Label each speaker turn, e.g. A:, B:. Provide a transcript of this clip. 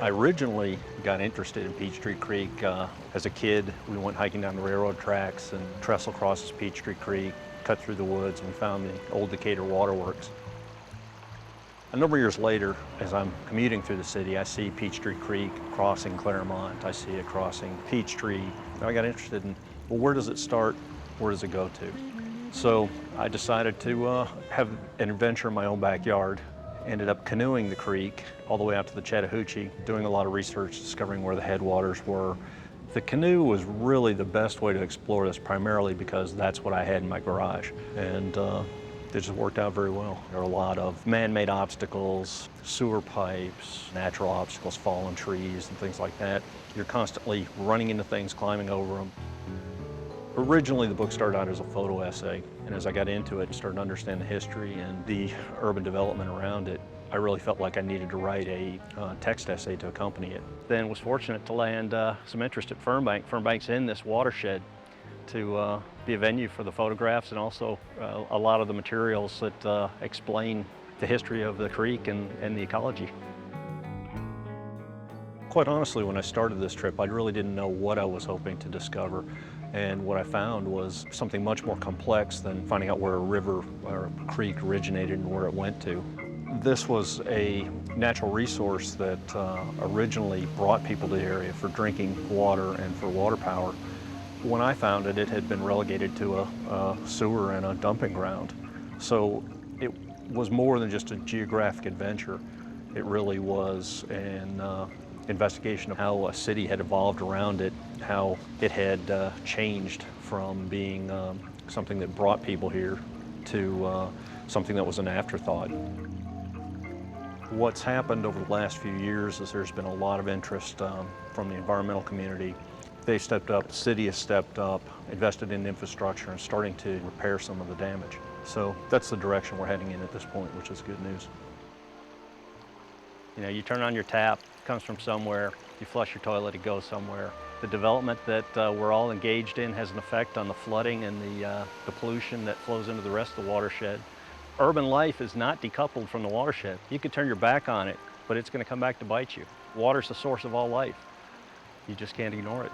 A: I originally got interested in Peachtree Creek as a kid. We went hiking down the railroad tracks and trestle across Peachtree Creek, cut through the woods, and we found the old Decatur waterworks. A number of years later, as I'm commuting through the city, I see Peachtree Creek crossing Claremont. I see it crossing Peachtree. And I got interested in, well, where does it start? Where does it go to? So I decided to have an adventure in my own backyard. Ended up canoeing the creek all the way out to the Chattahoochee, doing a lot of research, discovering where the headwaters were. The canoe was really the best way to explore this, primarily because that's what I had in my garage. And it just worked out very well. There are a lot of man-made obstacles, sewer pipes, natural obstacles, fallen trees, and things like that. You're constantly running into things, climbing over them. Originally, the book started out as a photo essay, and as I got into it and started to understand the history and the urban development around it, I really felt like I needed to write a text essay to accompany it. Then was fortunate to land some interest at Fernbank. Fernbank's in this watershed to be a venue for the photographs and also a lot of the materials that explain the history of the creek and the ecology. Quite honestly, when I started this trip, I really didn't know what I was hoping to discover. And what I found was something much more complex than finding out where a river or a creek originated and where it went to. This was a natural resource that originally brought people to the area for drinking water and for water power. When I found it, it had been relegated to a sewer and a dumping ground. So it was more than just a geographic adventure. It really was an investigation of how a city had evolved around it, how it had changed from being something that brought people here to something that was an afterthought. What's happened over the last few years is there's been a lot of interest from the environmental community. They stepped up, the city has stepped up, invested in infrastructure and starting to repair some of the damage. So that's the direction we're heading in at this point, which is good news. You know, you turn on your tap, it comes from somewhere, you flush your toilet, it goes somewhere. The development that we're all engaged in has an effect on the flooding and the pollution that flows into the rest of the watershed. Urban life is not decoupled from the watershed. You could turn your back on it, but it's going to come back to bite you. Water's the source of all life. You just can't ignore it.